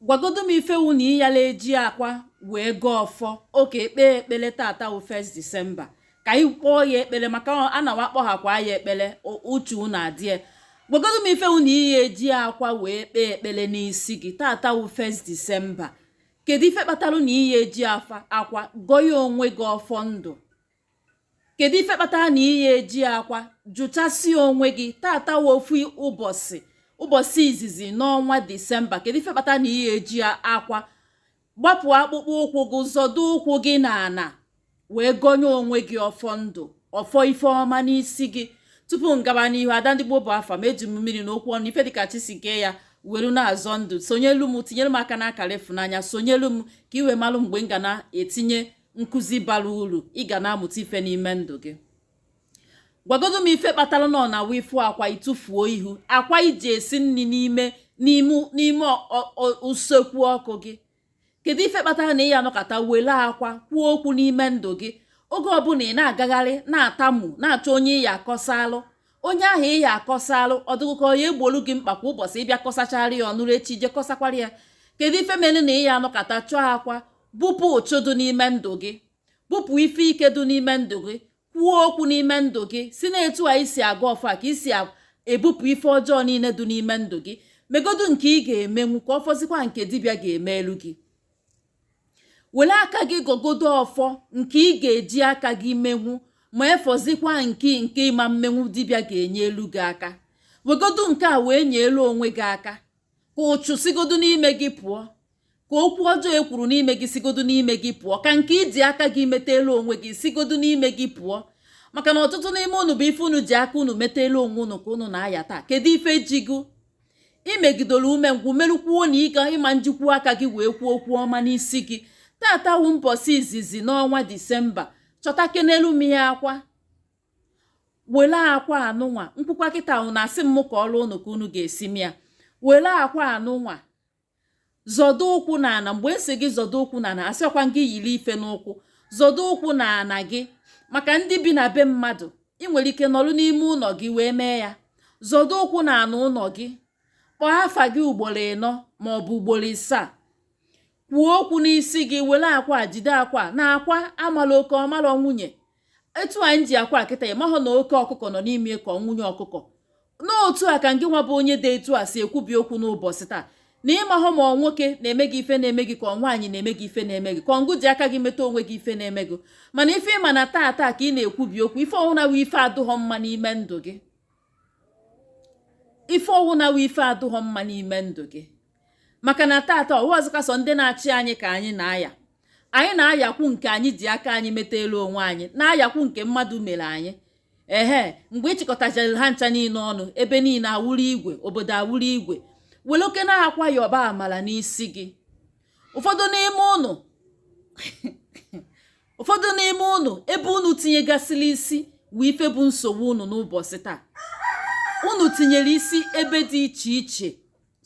gwagodo m ife wu na iyala eji akwa wee gaa ọfọ oke ekpe ekpele tata wụ 1 Disemba ka anyị kpọọ ya ekpele maka a na wakpọghakwa ya ekpele uchu na adịe. Gwagodo m ife wu na iya eji akwa wee kpee ekpele n'isi gị tata wụ 1 Disemba. Kedu ife kpatara na iya eji akwa gọọ onwe gị ọfọ ndụ? Kedu ife kpatara na iya eji akwa jụchasị onwe gị tata wụ ofu ụbọchị izizi n'ọnwa Disemba? Kedu ife kpatara na iya eji akwa gbapụ akpụkpọ ụkwụ gị zọdo ụkwụ gị n'ana wee gọnye onwe gị ọfọ ndụ, ọfọ ife ọma n'isi gị? Tupu ngaba n'ihu, Ada Ndị Igbo bụ afa m, eji m mmiri n'okwu ọnụ ife dịka chi si kee ya were na-azọ ndụ. Sonyelu m, tinyere m aka n'akara ịfụnanya, sonyelu m ka iwe malụ mgbe m ga na-etinye nkụzi bara uru ị ga na-amụta ife n'ime ndụ gị. Gwagodo m ife kpatara nọ na wifu akwa itufuo ihu akwa iji esi nri n'ime usekwu ọkụ gị. Kedu ife kpatara na ị ya anọkọta wele akwa kwuo okwu n'ime ndụ gị oge ọbụla ị na-agagharị na-atamu na-achọ onye ị ya akọsalụ? Onye ahụ ị ya akọsalụ ọdụgụkọ ya egbolu gị mkpa kwa ụbọchị ịbịa kọsachara ya ọnụrụ echi je kọsakwara ya. Kedu ife mere na ị ya anọkọta chọọ akwa? Bupụ ụchụ dị n'ime ndụ gị, bupụ ife ike dị n'ime ndụ gị, kwuo okwu n'ime ndụ gị si na-etu a isi aga ọfa ka isi ebupụ ife ọjọọ niile dị n'ime ndụ gị. Megodu nke ị ga-emenwu ka ọ fọzikwa nke dibịa ga-emelu gị. Were aka gị gogodo ọfọ nke ị ga-eji aka gị menwu ma efọzikwa nke ịma mmenwu dibịa ga-enye elu gị aka. Wegodu nke a wee nye elu onwe gị aka ka ụchụ sigodu n'ime gị pụọ, ka okwu ọjọọ ekwuru n'ime gị sigodu n'ime gị pụọ, ka nke iji aka gị mete elu onwe gị sigodu n'ime gị pụọ. Maka na ọtụtụ n'ime unu bụ ife unu ji aka unu mete elu onwe unu ka unu na-aya taa. Kedu ife jigo imegidolu umengwụ merukwuo na ịga ịma njikwu aka gị wee kwuo okwu ọma n'isi gị? Tata wụ mbọsị izizi n'ọnwa Disemba. Chọta kenelu m ya akwa, wele akwa anụnwa mkpụkwa kịta unu asị m ka ọrụ unu ka unu ga-esi m ya. Wele akwa anụnwa zọdo ụkwụ na ana. Mgbe esi gị zọdo ụkwụ na ana, asịkwa gị yiri ife n'ụkwụ. Zọdo ụkwụ na ana gị. Maka ndị bi na be mmadụ, ị nwere ike nọrụ n'ime ụlọ gị wee mee ya. Zọdo ụkwụ na ana ụlọ gị, kpọọ afa gị ugboro 4 maọbụ ugboro 7. Kwuo okwu n'isi gị, were akwa jide akwa na akwa amala oke ọmara nwunye. Etu anyị ji akwa kịta ịmahụ na oke ọkụkọ nọ n'ime ka nwunye ọkụkọ. N'otu a ka ngị nwa bụ onye dị etu a si ekwubi okwu n'ụbọchị taa, na ịmahụ ma ọ nwoke na-eme gị ife na-eme gị ka ọ nwaanyị na-eme gị ife na-eme gị, ka ọngụ ji aka gị meta onwe gị ife na-eme gị. Mana ife ịma na taa ka ị na-ekwubi okwu, ife ọwụna wụ ife adụghọ mma n'ime ndụ gị. Ife ọwụna wụ ife adụghọ mma n'ime ndụ gị. Maka na tata ọwụwazụka sọ ndị na-achị anyị ka anyị na-aya. Anyị na-ayakwu nke anyị ji aka anyị meta elu onwe anyị, na-ayakwu nke mmadụ mere anyị. Mgbe ịchịkọtachara ha ncha niile ọnụ, ebe niile awụrụ igwe, obodo awụrụ igwe. Were oke na-akwa ya ọba amala n'isi gị. Ụfọdụ n'ime unu ebe unu tinyegasịrị isi wụ ife bụ nsogbu unu n'ụbọchị taa. Unu tinyere isi ebe dị iche iche.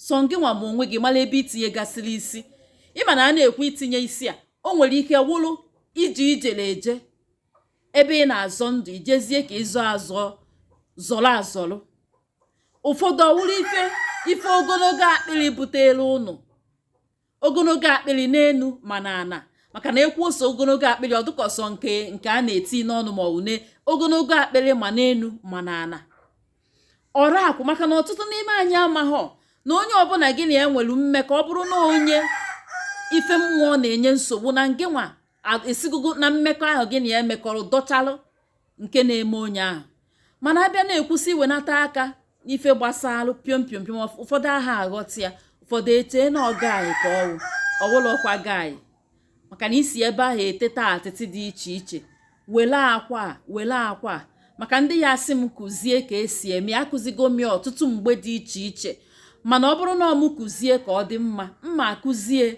Sọ gị nwa ma onwe gị mara ebe itinyegasịrị isi. Ịma na a na-ekwu itinye isi a, o nwere ike wụrụ iji ijele eje ebe ị na-azọ ndụ, ijezie ka ịzọ zọrọ azọrọ. Ụfọdụ ọwụrụ ife ogologo akpịrị butere ụnụ, ogologo akpịrị n'enu ma na ana. Maka na ekwu ose ogologo akpịrị ọdụkọsọ nke a na-eti n'ọnụ ma une ogologo akpịrị ma n'enu ma na ana. Ọrụ akwụ maka na ọtụtụ n'ime anyị amaghọ na onye ọbụla gị na ya nwere mmekọ, ọ bụrụ na onye ife mmụọ na-enye nsogbu na nke nwa esigogo na mmekọ ahụ gị na ya emekọrọ dọchalụ nke na-eme onye ahụ. Mana abịa na-ekwusi iwenata aka n'ife gbasalụ piom piom piom, ụfọdụ aha aghọta ya, ụfọdụ etee na ọga anyị ka ọwụlọkwa gaị. Maka na isi ebe ahụ eteta atịtị dị iche iche. Wele akwa maka ndị ya asị m kụzie ka esi eme, akụzigo m ya ọtụtụ mgbe dị iche iche. Mana ọ bụrụ na ọ m kụzie ka ọ dị mma akụzie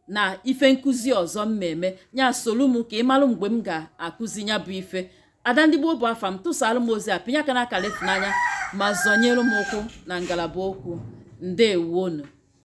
na ife nkụzi ọzọ mmemme ya solu m ka ị marụ mgbe m ga-akụzi ya bụ ife. Ada Ndị Igbo bụ afa m, tụsalụ m ozi a, pinye aka n'akara ịfụnanya ma zọnyere m ụkwụ na ngalaba okwu. Ndewonu.